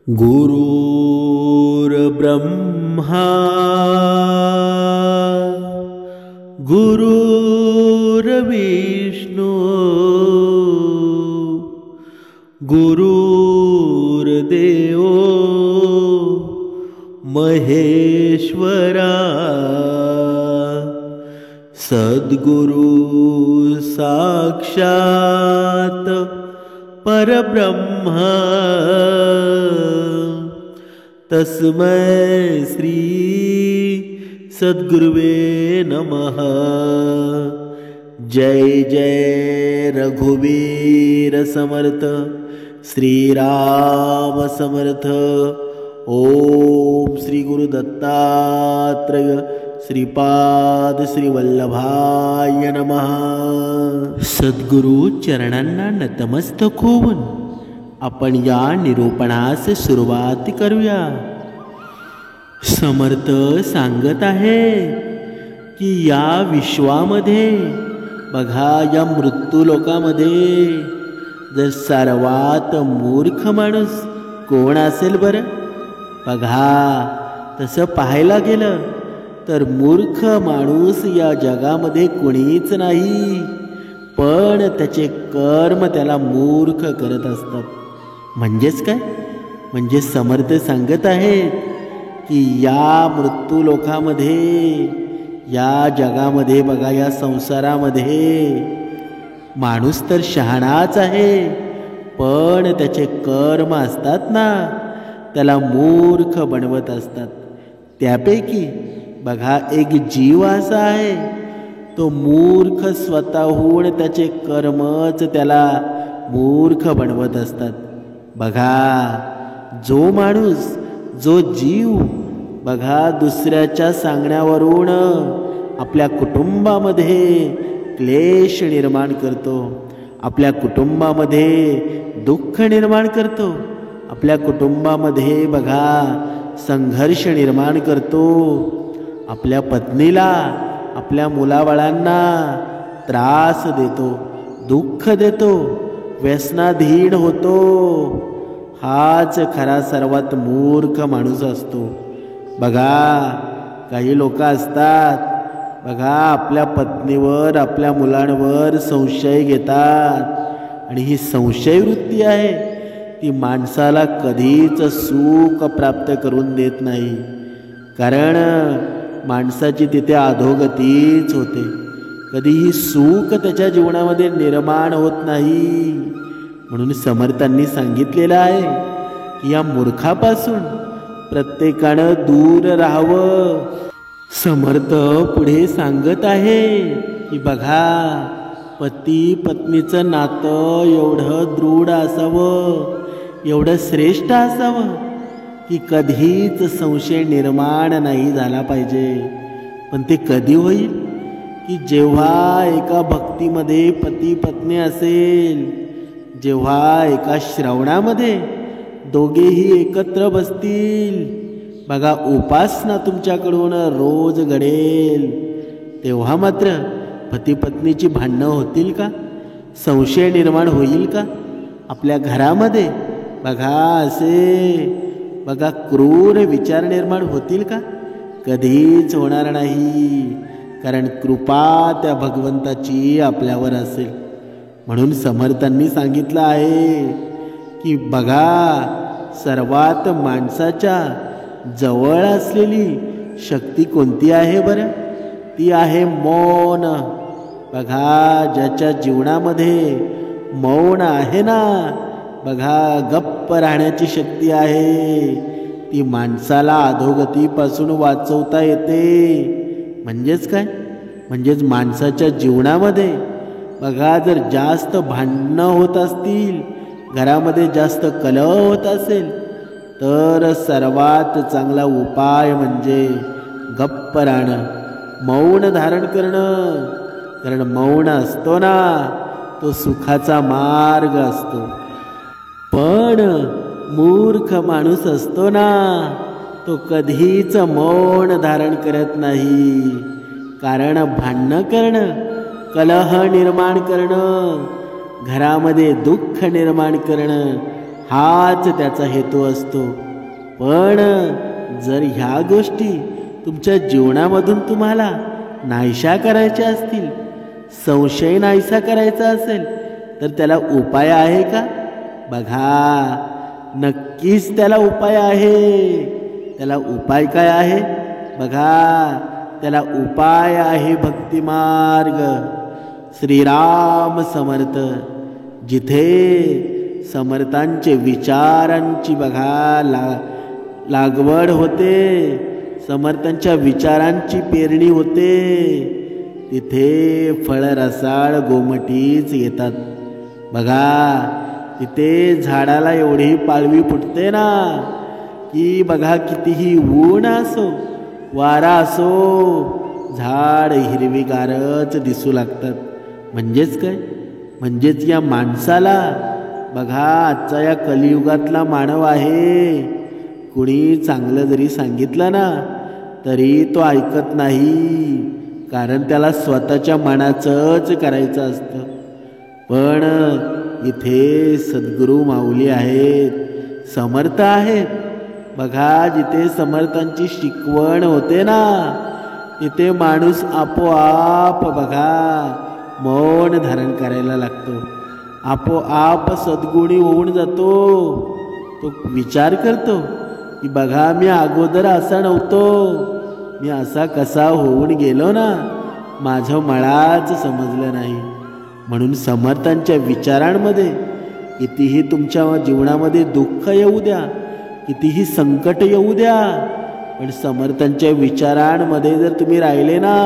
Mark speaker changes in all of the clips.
Speaker 1: गुरुर्ब्रह्मा गुरुर्विष्णू गुरुर्देव महेश्वरा सद्गुरु साक्षात परब्रह्मा तस्मै श्री सद्गुरुवे नमः। जय जय रघुवीर समर्थ श्रीराम समर्थ। ओम श्री गुरु दत्तात्रेय श्रीपाद श्री वल्लभाय नमः। सद्गुरु चरणांना नतमस्तक होऊन आपण या निरूपणास सुरुवात करूया। समर्थ सांगत आहे की या विश्वामध्ये बघा, या मृत्यू लोकामध्ये जर सर्वात मूर्ख माणूस कोण असेल बरं? बघा, तसं पाहायला गेलं तर मूर्ख माणूस या जगामध्ये कोणीच नाही, पण त्याचे कर्म त्याला मूर्ख करत असतात। म्हणजेच काय? म्हणजे समर्थ सांगत आहेत की या मृत्यू लोकामध्ये, या जगामध्ये बघा, या संसारामध्ये माणूस तर शहाणाच आहे, पण त्याचे कर्म असतात ना, त्याला मूर्ख बनवत असतात। त्यापैकी बघा, एक जीव असा आहे तो मूर्ख स्वतःहून त्याचे कर्मच त्याला मूर्ख बनवत असतात। बघा, जो माणूस, जो जीव बघा दुसऱ्याच्या सांगण्यावरून आपल्या कुटुंबामध्ये क्लेश निर्माण करतो, आपल्या कुटुंबामध्ये दुःख निर्माण करतो, आपल्या कुटुंबामध्ये बघा संघर्ष निर्माण करतो, आपल्या पत्नीला, आपल्या मुलाबाळांना त्रास देतो, दुःख देतो, व्यसनाधीन होतो, हाच खरा सर्वात मूर्ख माणूस असतो। बघा, काही लोक असतात बघा, आपल्या पत्नीवर, आपल्या मुलांवर संशय घेतात, आणि ही संशय वृत्ती आहे ती माणसाला कधीच सुख प्राप्त करून देत नाही, कारण माणसाची तिथे अधोगतीच होते, कधीही सुख त्याच्या जीवनामध्ये निर्माण होत नाही। म्हणून समर्थांनी सांगितलेलं आहे की या मूर्खापासून प्रत्येकानं दूर राहावं। समर्थ पुढे सांगत आहे की बघा, पती पत्नीचं नातं एवढं दृढ असावं, एवढं श्रेष्ठ असावं की कधीच संशय निर्माण नाही झाला पाहिजे। पण ते कधी होईल? की जेव्हा एका भक्तीमध्ये पती पत्नी असेल, जेव्हा एका श्रवणामध्ये दोघेही एकत्र बसतील, बघा उपासना तुमच्याकडून रोज घडेल, तेव्हा मात्र पती पत्नीची भांडणं होतील का? संशय निर्माण होईल का आपल्या घरामध्ये? बघा, असे बघा क्रूर विचार निर्माण होतील का? कधीच होणार नाही, कारण कृपा त्या भगवंताची आपल्यावर असेल। म्हणून समर्थांनी सांगितलं आहे की बघा, सर्वात माणसाच्या जवळ असलेली शक्ती कोणती आहे बरं? ती आहे मौन। बघा, ज्याच्या जीवनामध्ये मौन आहे ना, बघा गप्प राहण्याची शक्ती आहे, ती माणसाला अधोगतीपासून वाचवता येते। म्हणजेच काय? म्हणजेच माणसाच्या जीवनामध्ये बघा जर जास्त भांडणं होत असतील, घरामध्ये जास्त कलह होत असेल, तर सर्वात चांगला उपाय म्हणजे गप्प राहणं, मौन धारण करणं, कारण मौन असतो ना, तो सुखाचा मार्ग असतो। पण मूर्ख माणूस असतो ना, तो कधीच मौन धारण करत नाही, कारण भांडणं करणं, कलह निर्माण करणं, घरामध्ये दुःख निर्माण करणं हाच त्याचा हेतू असतो. पण जर ह्या गोष्टी तुमच्या जीवनामधून तुम्हाला नाहीशा करायच्या असतील, संशय नाहीसा करायचा असेल, तर त्याला उपाय आहे का? बघा, नक्कीच त्याला उपाय आहे. त्याला उपाय काय आहे? बघा, त्याला उपाय आहे भक्तिमार्ग. श्रीराम समर्थ. जिथे समर्थांचे विचारांची बघा लागवड होते, समर्थांच्या विचारांची पेरणी होते, तिथे फळ रसाळ गोमटीच येतात. बघा, तिथे झाडाला एवढी पालवी फुटते ना की बघा, कितीही ऊन असो वारा असो, झाड हिरवीगारच दिसू लागतात. म्हणजेच काय? म्हणजेच या माणसाला बघा, आजचा या कलियुगातला मानव आहे, कुणी चांगलं जरी सांगितलं ना तरी तो ऐकत नाही, कारण त्याला स्वतःच्या मनाचंच करायचं असतं. पण इथे सद्गुरू माऊली आहेत, समर्थ आहेत. बघा, जिथे समर्थांची शिकवण होते ना तिथे माणूस आपोआप बघा मौन धारण करायला लागतो, आपोआप सद्गुणी होऊन जातो. तो विचार करतो की बघा, मी अगोदर असा नव्हतो, मी असा कसा होऊन गेलो ना, माझं मलाच समजलं नाही. म्हणून समर्थांच्या विचारांमध्ये कितीही तुमच्या जीवनामध्ये दुःख येऊ द्या, कितीही संकट येऊ द्या, पण समर्थांच्या विचारांमध्ये जर तुम्ही राहिले ना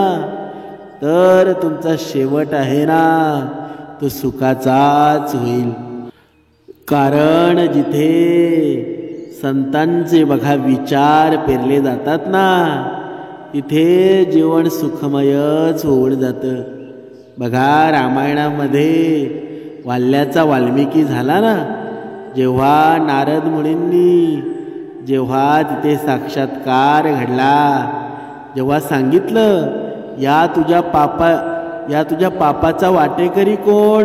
Speaker 1: तर तुमचा शेवट आहे ना तो सुखाचाच होईल. कारण जिथे संतांचे बघा विचार पेरले जातात ना तिथे जीवन सुखमयच होऊन जातं. बघा, रामायणामध्ये वाल्याचा वाल्मिकी झाला ना, जेव्हा नारद मुनींनी जेव्हा तिथे साक्षात्कार घडला, जेव्हा सांगितलं या तुझ्या पापाचा वाटेकरी कोण?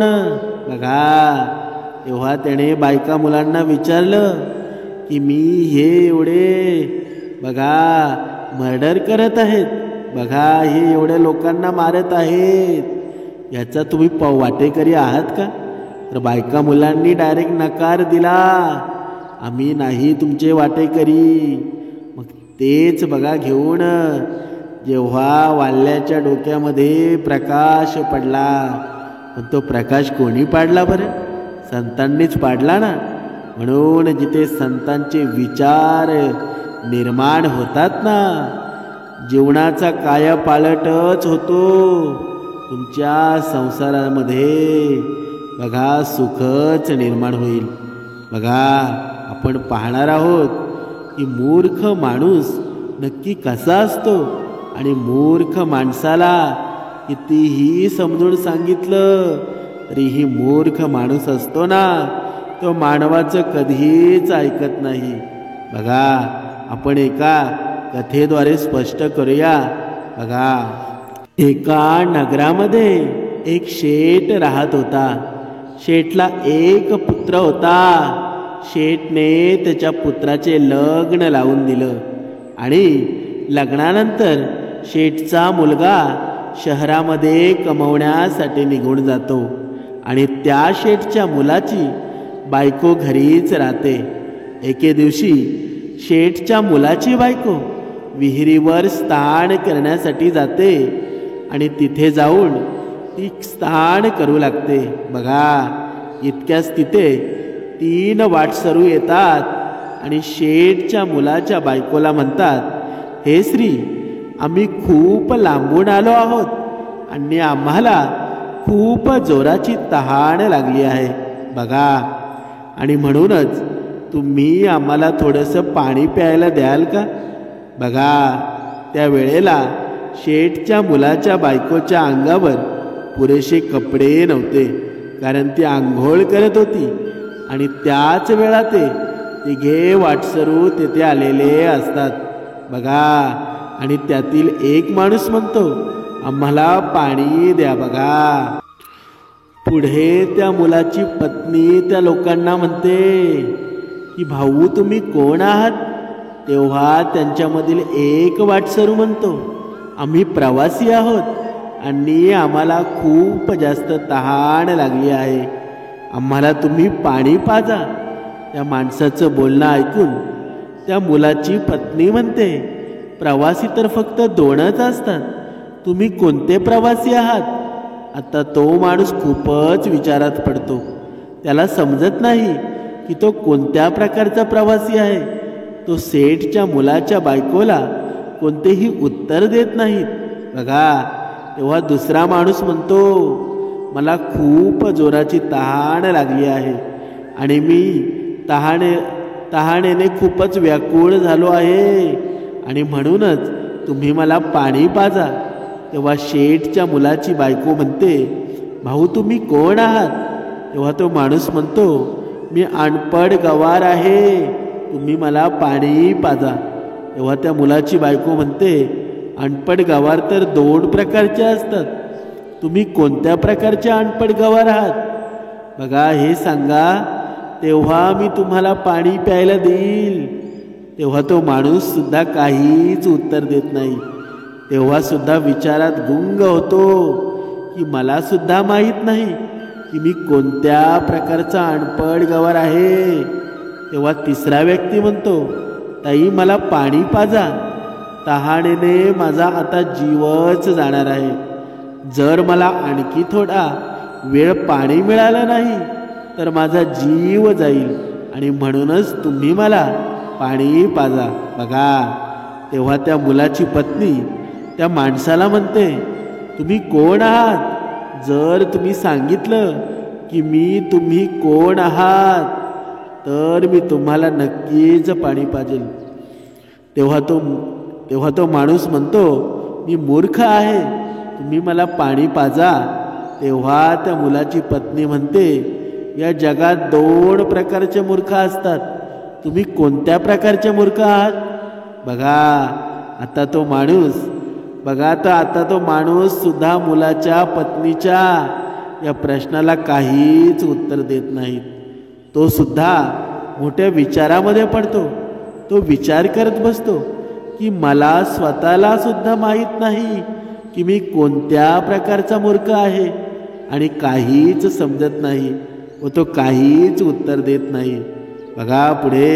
Speaker 1: बघा, तेव्हा त्याने बायका मुलांना विचारलं की मी हे एवढे बघा मर्डर करत आहेत, बघा हे एवढ्या लोकांना मारत आहेत, याचा तुम्ही वाटेकरी आहात का? तर बायका मुलांनी डायरेक्ट नकार दिला, आम्ही नाही तुमचे वाटेकरी. मग तेच बघा घेऊन जेव्हा वाल्याच्या डोक्यामध्ये प्रकाश पडला, पण तो प्रकाश कोणी पाडला बरं? संतांनीच पाडला ना. म्हणून जिथे संतांचे विचार निर्माण होतात ना जीवनाचा कायापालटच होतो. तुमच्या संसारामध्ये बघा सुखच निर्माण होईल. बघा, आपण पाहणार आहोत की मूर्ख माणूस नक्की कसा असतो, आणि मूर्ख माणसाला कितीही समजून सांगितलं तरीही मूर्ख माणूस असतो ना तो मानवाचं कधीच ऐकत नाही. बघा, आपण एका कथेद्वारे स्पष्ट करूया. बघा, एका नगरामध्ये एक शेठ राहत होता. शेठला एक पुत्र होता. शेठने त्याच्या पुत्राचे लग्न लावून दिलं आणि लग्नानंतर शेठचा मुलगा शहरामध्ये कमवण्यासाठी निघून जातो आणि त्या शेठच्या मुलाची बायको घरीच राहते. एके दिवशी शेठच्या मुलाची बायको विहिरीवर स्नान करण्यासाठी जाते आणि तिथे जाऊन ती स्नान करू लागते. बघा, इतक्याच तिथे 3 वाटसरू येतात आणि शेठच्या मुलाच्या बायकोला म्हणतात, हे श्री, आम्ही खूप लांबून आलो आहोत आणि आम्हाला खूप जोराची तहान लागली आहे. बघा, आणि म्हणूनच तुम्ही आम्हाला थोडंसं पाणी प्यायला द्याल का? बघा, त्या वेळेला शेठच्या मुलाच्या बायकोच्या अंगावर पुरेसे कपडे नव्हते, कारण ती आंघोळ करत होती आणि त्याच वेळा ते तिघे वाटसरू तिथे आलेले असतात. बघा, आणि त्यातील एक माणूस म्हणतो, आम्हाला पाणी द्या. बघा, पुढे त्या मुलाची पत्नी त्या लोकांना म्हणते, की भाऊ तुम्ही कोण आहात? तेव्हा त्यांच्यामधील एक वाटसरू म्हणतो, आम्ही प्रवासी आहोत आणि आम्हाला खूप जास्त तहान लागली आहे, आम्हाला तुम्ही पाणी पाजा. त्या माणसाचं बोलणं ऐकून त्या मुलाची पत्नी म्हणते, प्रवासी तर फक्त दोनच असतात, तुम्ही कोणते प्रवासी आहात? आता तो माणूस खूपच विचारात पडतो. त्याला समजत नाही की तो कोणत्या प्रकारचा प्रवासी आहे. तो सेठच्या मुलाच्या बायकोला कोणतेही उत्तर देत नाहीत. बघा, तेव्हा दुसरा माणूस म्हणतो, मला खूप जोराची तहान लागली आहे आणि मी तहानेने खूपच व्याकुळ झालो आहे आणि म्हणूनच तुम्ही मला पाणी पाजा. तेव्हा शेठच्या मुलाची बायको म्हणते, भाऊ तुम्ही कोण आहात? तेव्हा तो माणूस म्हणतो, मी अनपढ गवार आहे, तुम्ही मला पाणी पाजा. तेव्हा त्या मुलाची बायको म्हणते, अनपढ गवार तर 2 प्रकारचे असतात, तुम्ही कोणत्या प्रकारचे अनपढ गवार आहात? बघा हे सांगा, तेव्हा मी तुम्हाला पाणी प्यायला देईल. तेव्हा तो माणूस सुद्धा काहीच उत्तर देत नाही. तेव्हा सुद्धा विचारात गुंग होतो की मला सुद्धा माहीत नाही की मी कोणत्या प्रकारचा अनपढ गवार आहे. तेव्हा तिसरा व्यक्ती म्हणतो, ताई मला पाणी पाजा, तहानेने माझा आता जीवच जाणार आहे. जर मला आणखी थोडा वेळ पाणी मिळालं नाही तर माझा जीव जाईल आणि म्हणूनच तुम्ही मला पाणी पाजा. बघा, तेव्हा त्या मुलाची पत्नी त्या माणसाला म्हणते, तुम्ही कोण आहात? जर तुम्ही सांगितलं की तुम्ही कोण आहात तर मी तुम्हाला नक्कीच पाणी पाजेल. तेव्हा तो माणूस म्हणतो, मी मूर्ख आहे, तुम्ही मला पाणी पाजा. तेव्हा त्या मुलाची पत्नी म्हणते, या जगात 2 प्रकारचे मूर्ख असतात, तुम्ही कोणत्या प्रकारचे मूर्ख आहात? बघा आता तो माणूस सुद्धा मुलाच्या पत्नीच्या या प्रश्नाला काहीच उत्तर देत नाही. तो सुद्धा मोठ्या विचारामध्ये पडतो. तो विचार करत बसतो की मला स्वतःला सुद्धा माहीत नाही की मी कोणत्या प्रकारचा मूर्ख आहे आणि काहीच समजत नाही व तो काहीच उत्तर देत नाही. बघा पुढे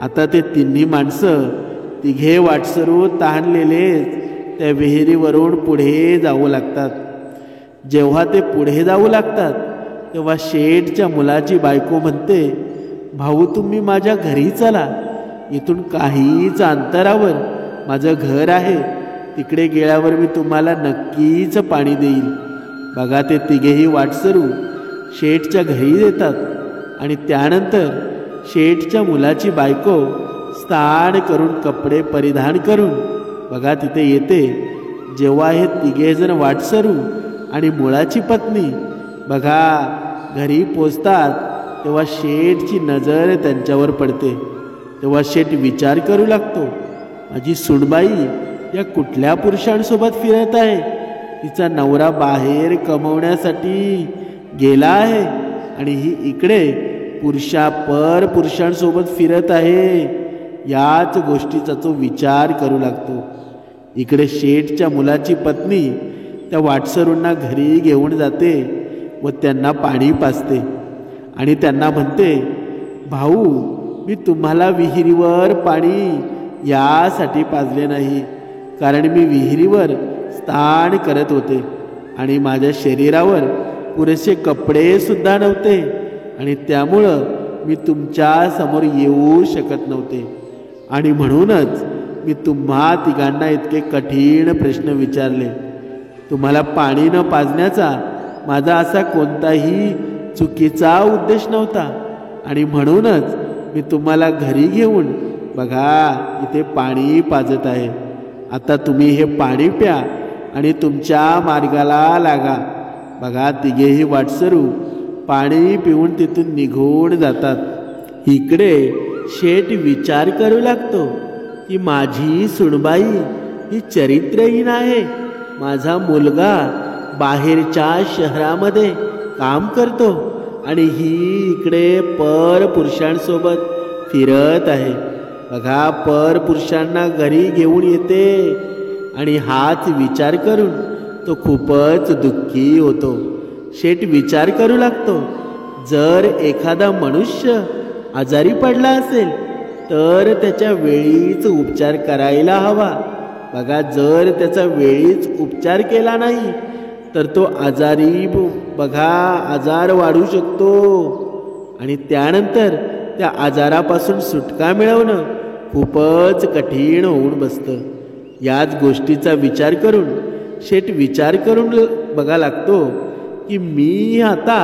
Speaker 1: आता ते तिन्ही माणसं, तिघे वाटसरू तहानलेलेच त्या विहिरीवरून पुढे जाऊ लागतात. जेव्हा ते पुढे जाऊ लागतात तेव्हा शेठच्या मुलाची बायको म्हणते, भाऊ तुम्ही माझ्या घरी चला, इथून काहीच अंतरावर माझं घर आहे, तिकडे गेल्यावर मी तुम्हाला नक्कीच पाणी देईल. बघा ते तिघेही वाटसरू शेठच्या घरी येतात आणि त्यानंतर शेठच्या मुलाची बायको स्नान करून कपडे परिधान करून बघा तिथे येते. जेव्हा हे तिघेजण वाटसरू आणि मुलाची पत्नी बघा घरी पोचतात तेव्हा शेठची नजर त्यांच्यावर पडते. तेव्हा शेठ विचार करू लागतो, माझी सुनबाई या कुठल्या पुरुषांसोबत फिरत आहे? तिचा नवरा बाहेर कमवण्यासाठी गेला आहे आणि ही इकडे पुरुषांसोबत फिरत आहे. याच गोष्टीचा तो विचार करू लागतो. इकडे शेठच्या मुलाची पत्नी त्या वाटसरूंना घरी घेऊन जाते व त्यांना पाणी पाजते आणि त्यांना म्हणते, भाऊ मी तुम्हाला विहिरीवर पाणी यासाठी पाजले नाही, कारण मी विहिरीवर स्नान करत होते आणि माझ्या शरीरावर पुरेसे कपडे सुद्धा नव्हते आणि त्यामुळं मी तुमच्या समोर येऊ शकत नव्हते आणि म्हणूनच मी तुम्हा तिघांना इतके कठीण प्रश्न विचारले. तुम्हाला पाणी न पाजण्याचा माझा असा कोणताही चुकीचा उद्देश नव्हता आणि म्हणूनच मी तुम्हाला घरी घेऊन बघा इथे पाणी पाजत आहे. आता तुम्ही हे पाणी प्या आणि तुमच्या मार्गाला लागा. बघा तिघेही वाटसरू पाणी पिऊन तिथून निघून जातात. इकडे शेठ विचार करू लागतो की माझी सुनबाई ही चरित्रहीन आहे. माझा मुलगा बाहेरच्या शहरामध्ये काम करतो आणि ही इकडे पर पुरुषांसोबत फिरत आहे. बघा, पर पुरुषांना घरी घेऊन येते आणि हाच विचार करून तो खूपच दुःखी होतो. शेठ विचार करू लागतो, जर एखादा मनुष्य आजारी पडला असेल तर त्याच्या वेळीच उपचार करायला हवा. बघा, जर त्याचा वेळीच उपचार केला नाही तर तो आजार वाढू शकतो आणि त्यानंतर त्या आजारापासून सुटका मिळवणं खूपच कठीण होऊन बसतं. याच गोष्टीचा विचार करून शेठ विचार करून बघा लागतो की मी आता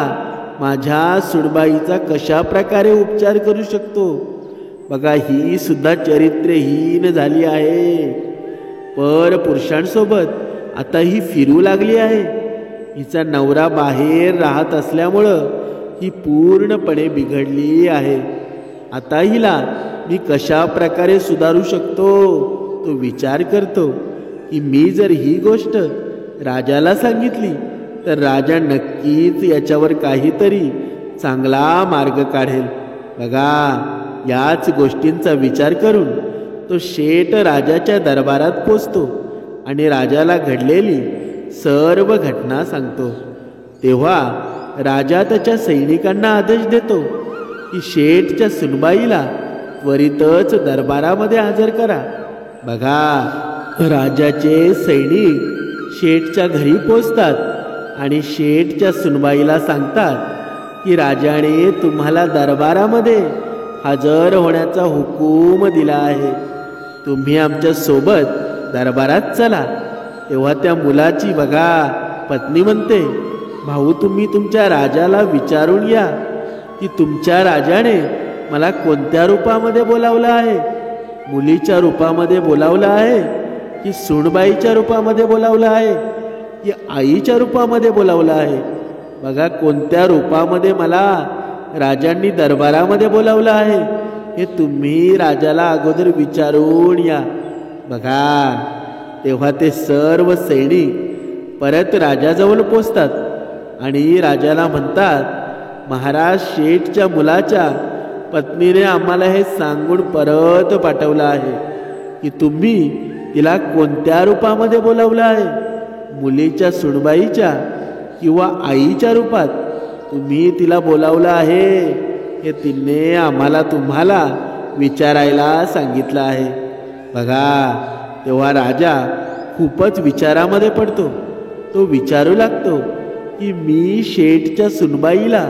Speaker 1: माझ्या सुनबाईचा कशा प्रकारे उपचार करू शकतो. बघा, ही सुद्धा चरित्रहीन झाली आहे. पर पुरुषांसोबत आता ही फिरू लागली आहे. हिचा नवरा बाहेर राहत असल्यामुळं ही पूर्णपणे बिघडली आहे. आता हिला मी कशा प्रकारे सुधारू शकतो तो विचार करतो की मी जर ही गोष्ट राजाला सांगितली तर राजा नक्कीच याच्यावर काहीतरी चांगला मार्ग काढेल. बघा, याच गोष्टींचा विचार करून तो शेठ राजाच्या दरबारात पोचतो आणि राजाला घडलेली सर्व घटना सांगतो. तेव्हा राजा त्याच्या सैनिकांना आदेश देतो की शेठच्या सुनबाईला त्वरितच दरबारामध्ये हजर करा. बघा, राजाचे सैनिक शेठच्या घरी पोचतात आणि शेठच्या सुनबाईला सांगतात की राजाने तुम्हाला दरबारामध्ये हजर होण्याचा हुकूम दिला आहे. तुम्ही आमच्या सोबत दरबारात चला. तेव्हा त्या मुलाची बघा पत्नी म्हणते, भाऊ, तुम्ही तुमच्या राजाला विचारून या की तुमच्या राजाने मला कोणत्या रूपामध्ये बोलावलं आहे. मुलीच्या रूपामध्ये बोलावलं आहे की सुनबाईच्या रूपामध्ये बोलावलं आहे की आईच्या रूपामध्ये बोलावलं आहे. बघा, कोणत्या रूपामध्ये मला राजांनी दरबारामध्ये बोलावलं आहे हे तुम्ही राजाला अगोदर विचारून या. बघा, तेव्हा ते सर्व सैनिक परत राजाजवळ पोचतात आणि राजाला म्हणतात, महाराज, शेठच्या मुलाच्या पत्नीने आम्हाला हे सांगून परत पाठवलं आहे की तुम्ही तिला कोणत्या रूपामध्ये बोलावलं आहे. मुलीच्या सुनबाईच्या किंवा आईच्या रूपात तुम्ही तिला बोलावलं आहे हे तिने आम्हाला तुम्हाला विचारायला सांगितलं आहे. बघा, तेव्हा राजा खूपच विचारामध्ये पडतो. तो विचारू लागतो की मी शेठच्या सुनबाईला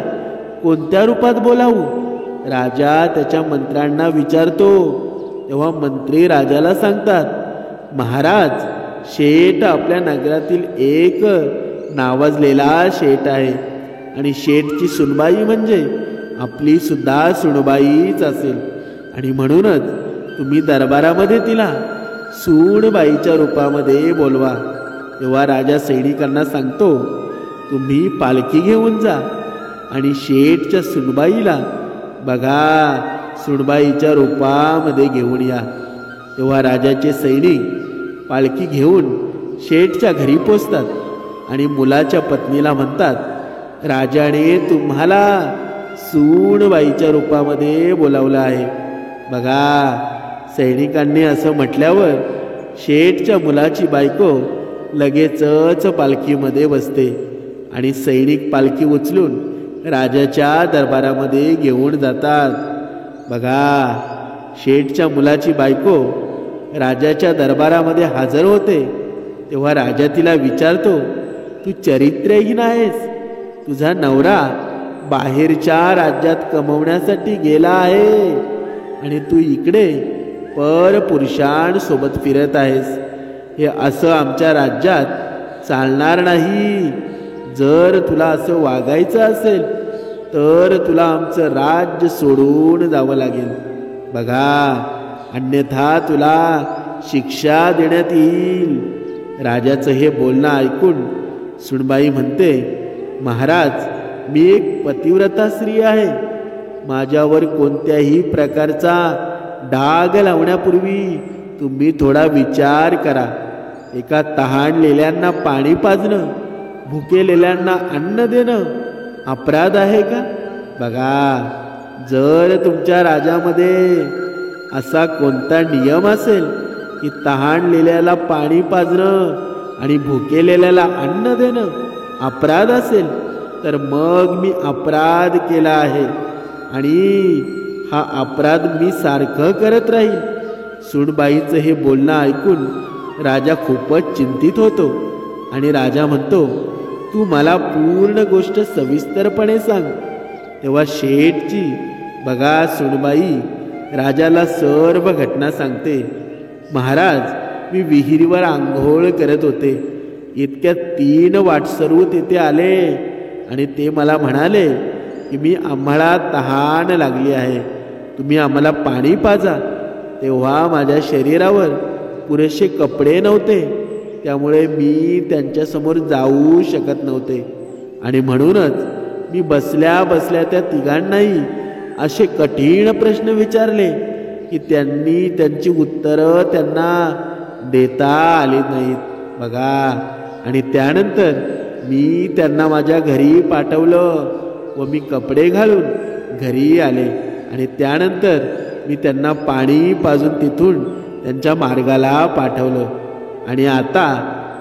Speaker 1: कोणत्या रूपात बोलावू. राजा त्याच्या मंत्र्यांना विचारतो. तेव्हा मंत्री राजाला सांगतात, महाराज, शेठ आपल्या नगरातील एक नावाजलेला शेठ आहे आणि शेठची सुनबाई म्हणजे आपली सुद्धा सुनबाईच असेल आणि म्हणूनच तुम्ही दरबारामध्ये तिला सूनबाईच्या रूपामध्ये बोलवा. तेव्हा राजा सैनिकांना सांगतो, तुम्ही पालखी घेऊन जा आणि शेठच्या सुनबाईला बघा सुनबाईच्या रूपामध्ये घेऊन या. तेव्हा राजाचे सैनिक पालखी घेऊन शेठच्या घरी पोचतात आणि मुलाच्या पत्नीला म्हणतात, राजाने तुम्हाला सूनबाईच्या रूपामध्ये बोलावलं आहे. बघा, सैनिकांनी असं म्हटल्यावर शेठच्या मुलाची बायको लगेचच पालखीमध्ये बसते आणि सैनिक पालखी उचलून राजाच्या दरबारामध्ये घेऊन जातात. बघा, शेठच्या मुलाची बायको राजाच्या दरबारामध्ये हजर होते. तेव्हा राजा तिला विचारतो, तू चरित्रहीन आहेस. तुझा नवरा बाहेरच्या राज्यात कमवण्यासाठी गेला आहे आणि तू इकडे पर पुरुषांसोबत फिरत आहेस. हे असं आमच्या राज्यात चालणार नाही. जर तुला असं वागायचं असेल तर तुला आमचं राज्य सोडून जावं लागेल. बघा, अन्यथा तुला शिक्षा देण्यात येईल. राजाचं हे बोलणं ऐकून सुनबाई म्हणते, महाराज, मी एक पतिव्रता स्त्री आहे. माझ्यावर कोणत्याही प्रकारचा डाग लावण्यापूर्वी तुम्ही थोडा विचार करा. एका तहानलेल्यांना पाणी पाजणं, भुकेलेल्यांना अन्न देणं अपराध आहे का? बघा, जर तुमच्या राज्यामध्ये असा कोणता नियम असेल की तहानलेल्याला पाणी पाजणं आणि भुकेलेल्याला अन्न देणं अपराध असेल, तर मग मी अपराध केला आहे आणि हा अपराध मी सारखं करत राहील. सूनबाईचं हे बोलणं ऐकून राजा खूपच चिंतित होतो आणि राजा म्हणतो, तू मला पूर्ण गोष्ट सविस्तरपणे सांग. तेव्हा शेठची बघा सूनबाई राजाला सर्व घटना सांगते. महाराज, मी विहिरीवर आंघोळ करत होते. इतक्यात 3 वाटसरू तिथे आले आणि ते मला म्हणाले की आम्हाला तहान लागली आहे, तुम्ही आम्हाला पाणी पाजा. तेव्हा माझ्या शरीरावर पुरेसे कपडे नव्हते, त्यामुळे मी त्यांच्यासमोर जाऊ शकत नव्हते आणि म्हणूनच मी बसल्या बसल्या त्या तिघांनाही असे कठीण प्रश्न विचारले की त्यांनी त्यांची उत्तरं त्यांना देता आली नाहीत. बघा, आणि त्यानंतर मी त्यांना माझ्या घरी पाठवलं व मी कपडे घालून घरी आले आणि त्यानंतर मी त्यांना पाणी पाजून तिथून त्यांच्या मार्गाला पाठवलं. आणि आता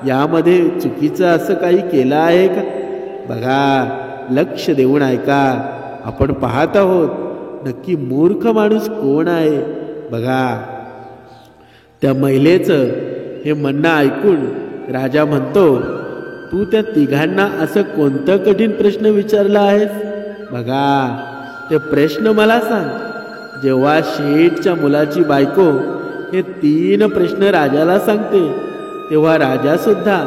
Speaker 1: यामध्ये चुकीचं असं काही केलं आहे का? बघा, लक्ष देऊन ऐका. आपण पाहत आहोत नक्की मूर्ख माणूस कोण आहे. बघा, त्या महिलेचं हे म्हणणं ऐकून राजा म्हणतो, तू त्या तिघांना असं कोणतं कठीण प्रश्न विचारला आहेस? बघा, ते प्रश्न मला सांग. जेव्हा शेठच्या मुलाची बायको हे 3 प्रश्न राजाला सांगते तेव्हा राजा सुद्धा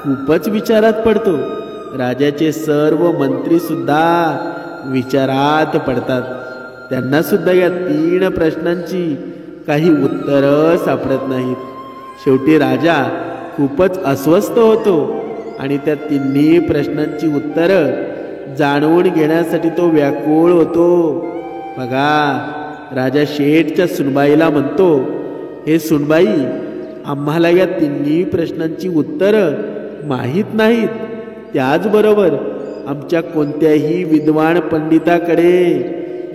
Speaker 1: खूपच विचारात पडतो. राजाचे सर्व मंत्री सुद्धा विचारात पडतात. त्यांना सुद्धा या 3 प्रश्नांची काही उत्तरं सापडत नाहीत. शेवटी राजा खूपच अस्वस्थ होतो आणि त्या 3 प्रश्नांची उत्तरं जाणून घेण्यासाठी तो व्याकुळ होतो. बघा, राजा शेठच्या सुनबाईला म्हणतो, हे सुनबाई, आम्हाला या 3 प्रश्नांची उत्तरं माहीत नाहीत. त्याचबरोबर आमच्या कोणत्याही विद्वान पंडिताकडे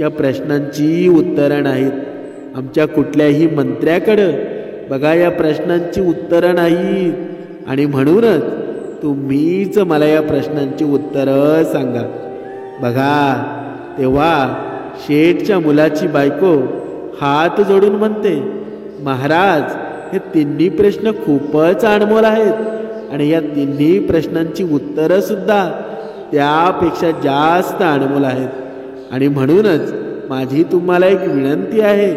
Speaker 1: या प्रश्नांची उत्तरं नाहीत. आमच्या कुठल्याही मंत्र्याकडं बघा या प्रश्नांची उत्तरं नाहीत आणि म्हणूनच तुम्हीच मला या प्रश्नांची उत्तरं सांगा. बघा, तेव्हा शेठच्या मुलाची बायको हात जोडून म्हणते, महाराज, हे 3 प्रश्न खूपच अनमोल आहेत आणि या 3 प्रश्नांची उत्तरं सुद्धा त्यापेक्षा जास्त अनमोल आहेत आणि म्हणूनच माझी तुम्हाला एक विनंती आहे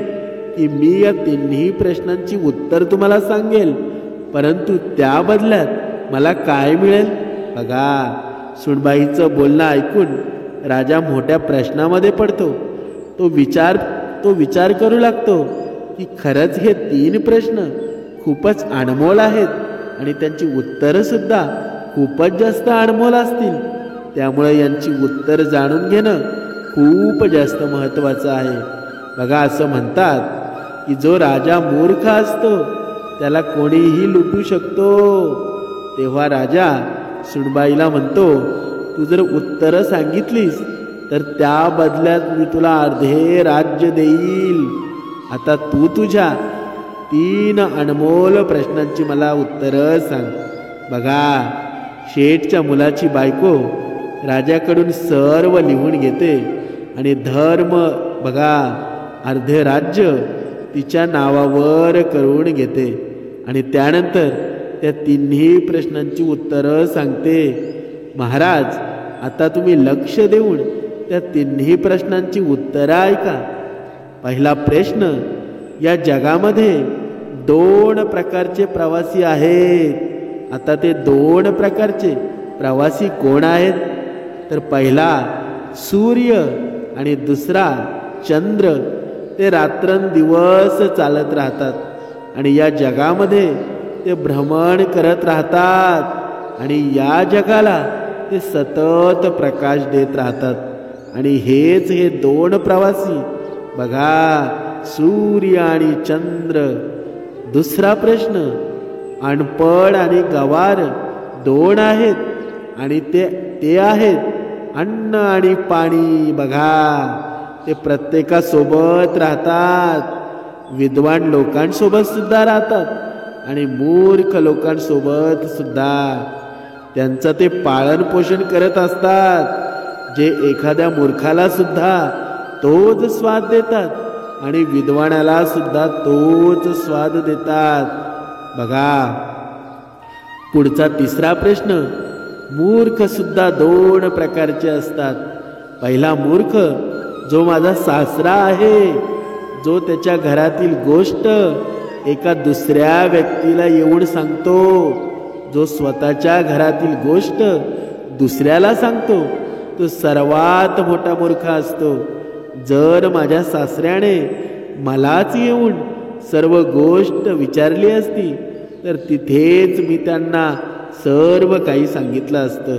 Speaker 1: की मी या 3 प्रश्नांची उत्तर तुम्हाला सांगेल, परंतु त्या बदल्यात मला काय मिळेल? बघा, सुनबाईचं बोलणं ऐकून राजा मोठ्या प्रश्नामध्ये पडतो. तो विचार करू लागतो की खरंच हे 3 प्रश्न खूपच अनमोल आहेत आणि त्यांची उत्तरं सुद्धा खूपच जास्त अनमोल असतील. त्यामुळे यांची उत्तर जाणून घेणं खूप जास्त महत्त्वाचं आहे. बघा, असं म्हणतात की जो राजा मूर्ख असतो त्याला कोणीही लुटू शकतो. तेव्हा राजा सुनबाईला म्हणतो, तू जर उत्तरं सांगितलीस तर त्या बदल्यात मी तुला अर्धे राज्य देईल. आता तू तुझ्या 3 अनमोल प्रश्नांची मला उत्तरं सांग. बघा, शेठच्या मुलाची बायको राजाकडून सर्व लिहून घेते आणि बघा अर्धे राज्य तिच्या नावावर करून घेते आणि त्यानंतर त्या 3 प्रश्नांची उत्तरं सांगते. महाराज, आता तुम्ही लक्ष देऊन त्या 3 प्रश्नांची उत्तरं ऐका. पहिला प्रश्न, या जगामध्ये 2 प्रकारचे प्रवासी आहेत. आता ते 2 प्रकारचे प्रवासी कोण आहेत? तर पहिला सूर्य आणि दुसरा चंद्र. ते रात्रंदिवस चालत राहतात आणि या जगामध्ये ते भ्रमण करत राहतात आणि या जगाला ते सतत प्रकाश देत राहतात आणि हेच हे 2 प्रवासी. बघा, सूर्य आणि चंद्र. दुसरा प्रश्न, अनपढ आणि गवार 2 आहेत आणि ते आहेत अन्न आणि पाणी बघा, ते प्रत्येकासोबत राहतात. विद्वान लोकांसोबत सुद्धा राहतात आणि मूर्ख लोकांसोबत सुद्धा. त्यांचं ते पालन पोषण करत असतात. जे एखाद्या मूर्खाला सुद्धा तोच स्वाद देतात आणि विद्वानाला सुद्धा तोच स्वाद देतात. बघा पुढचा तिसरा प्रश्न. मूर्ख सुद्धा दोन प्रकारचे असतात. पहिला मूर्ख जो माझा सासरा आहे, जो त्याच्या घरातील गोष्ट एका दुसऱ्या व्यक्तीला येऊन सांगतो, जो स्वतःच्या घरातील गोष्ट दुसऱ्याला सांगतो, तो सर्वात मोठा मूर्ख असतो. जर माझ्या सासऱ्याने मलाच येऊन सर्व गोष्ट विचारली असती तर तिथेच मी त्यांना सर्व काही सांगितलं असतं,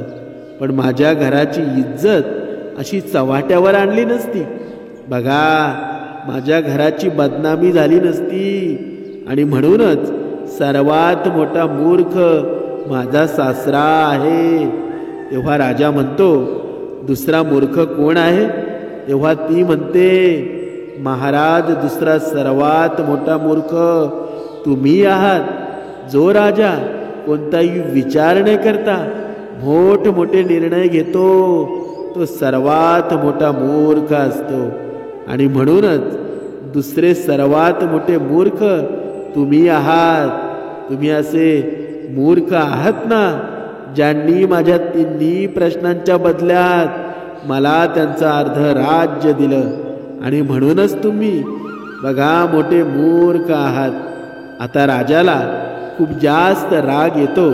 Speaker 1: पण माझ्या घराची इज्जत अशी चव्हाट्यावर आणली नसती. बघा माझ्या घराची बदनामी झाली नसती आणि म्हणूनच सर्वात मोठा मूर्ख माझा सासरा आहे. तेव्हा राजा म्हणतो, दुसरा मूर्ख कोण आहे? तेव्हा ती म्हणते, महाराज दुसरा सर्वात मोठा मूर्ख तुम्ही आहात. जो राजा कोणताही विचार न करता मोठमोठे निर्णय घेतो तो सर्वात मोठा मूर्ख असतो. आणि म्हणूनच दुसरे सर्वात मोठे मूर्ख तुम्ही आहात. तुम्ही असे मूर्ख आहात ना, ज्यांनी माझ्या तिन्ही प्रश्नांच्या बदल्यात मला त्यांचं अर्ध राज्य दिलं आणि म्हणूनच तुम्ही बघा मोठे मूर्ख आहात. आता राजाला खूप जास्त राग येतो,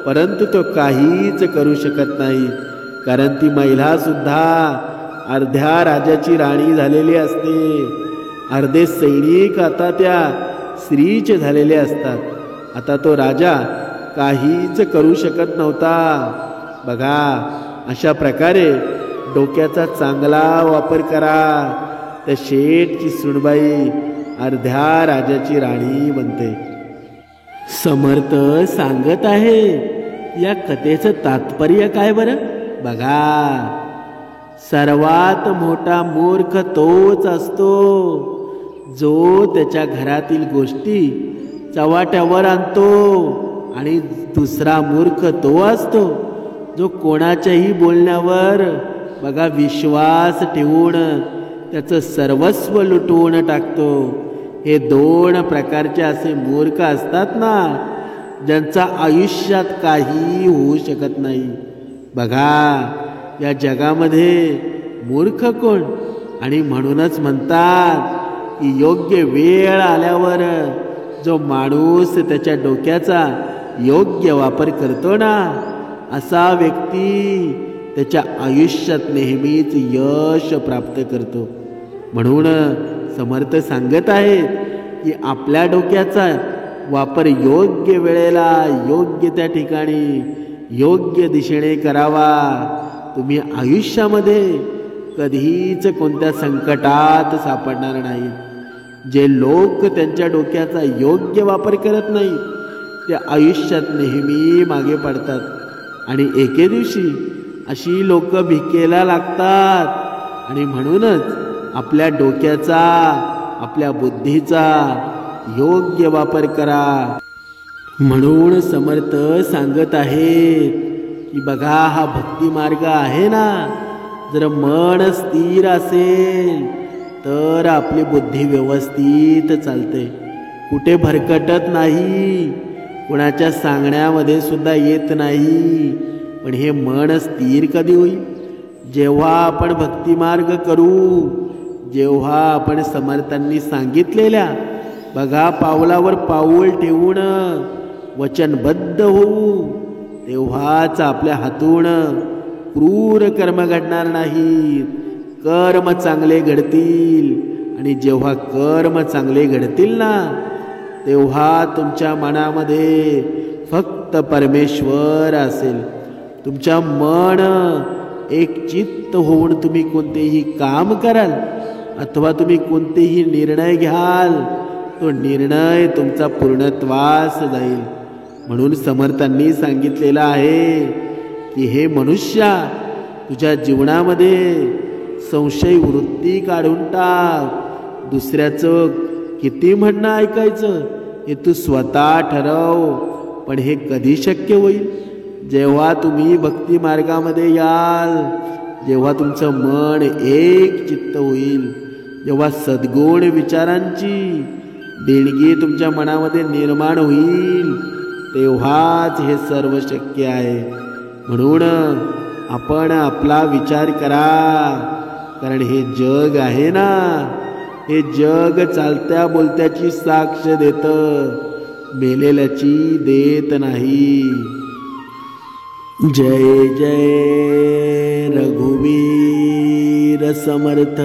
Speaker 1: परंतु तो काहीच करू शकत नाही, कारण ती महिला सुद्धा अर्ध्या राजाची राणी झालेली असते. अर्धे सैनिक आता त्या स्त्रीचे झालेले असतात. आता तो राजा काहीच करू शकत नव्हता. बघा अशा प्रकारे डोक्याचा चांगला वापर करा, तर शेठची सुनबाई अर्ध्या राजाची राणी बनते. समर्थ सांगत आहे, या कथेचं तात्पर्य काय बरं? बघा सर्वात मोठा मूर्ख तोच असतो जो त्याच्या घरातील गोष्टी चव्हाट्यावर आणतो, आणि दुसरा मूर्ख तो असतो जो कोणाच्याही बोलण्यावर बघा विश्वास ठेवून त्याचं सर्वस्व लुटवून टाकतो. हे दोन प्रकारचे असे मूर्ख असतात ना, ज्यांचा आयुष्यात काही होऊ शकत नाही. बघा या जगामध्ये मूर्ख कोण? आणि म्हणूनच म्हणतात की योग्य वेळ आल्यावर जो माणूस त्याच्या डोक्याचा योग्य वापर करतो ना, असा व्यक्ती त्याच्या आयुष्यात नेहमीच यश प्राप्त करतो. म्हणून समर्थ सांगत आहेत की आपल्या डोक्याचा वापर योग्य वेळेला योग्य त्या ठिकाणी योग्य दिशेने करावा. तुम्ही आयुष्यामध्ये कधीच कोणत्या संकटात सापडणार नाही. जे लोक त्यांच्या डोक्याचा योग्य वापर करत नाही ते आयुष्यात नेहमी मागे पडतात, आणि एके दिवशी अशी लोक भिकेला लागतात. आणि म्हणूनच आपल्या डोक्याचा आपल्या बुद्धीचा योग्य वापर करा. म्हणून समर्थ सांगत आहेत की बघा हा भक्ती मार्ग आहे ना, जर मन स्थिर असेल तर आपली बुद्धी व्यवस्थित चालते, कुठे भरकटत नाही, कुणाच्या सांगण्यामध्ये सुद्धा येत नाही. पण हे मन स्थिर कधी होईल? जेव्हा आपण भक्ती मार्ग करू, जेव्हा आपण समर्थांनी सांगितलेल्या बघा पावलावर पाऊल ठेवून वचनबद्ध होऊ, तेव्हाच आपल्या हातून क्रूर कर्म घडणार नाहीत, कर्म चांगले घडतील. आणि जेव्हा कर्म चांगले घडतील ना, तेव्हा तुमच्या मनामध्ये फक्त परमेश्वर असेल. तुमच्या मन एक चित्त होऊन तुम्ही कोणतेही काम कराल अथवा तुम्ही कोणतेही निर्णय घ्याल, तो निर्णय तुमचा पूर्णत्वास जाईल. म्हणून समर्थांनी सांगितलेलं आहे की हे मनुष्या, तुझ्या जीवनामध्ये संशय वृत्ती काढून टाक. दुसऱ्याचं किती म्हणणं ऐकायचं हे तू स्वतः ठरव. पण हे कधी शक्य होईल? जेव्हा तुम्ही भक्ती मार्गामध्ये याल, जेव्हा तुमचं मन एक चित्त होईल, जेव्हा सद्गुण विचारांची देणगी तुमच्या मनामध्ये निर्माण होईल, तेव्हाच हे सर्व शक्य आहे. म्हणून आपण आपला विचार करा. कारण हे जग आहे ना, हे जग चालत्या बोलत्याची साक्ष देतं, मेलेल्याची देत नाही. जय जय रघुवीर समर्थ.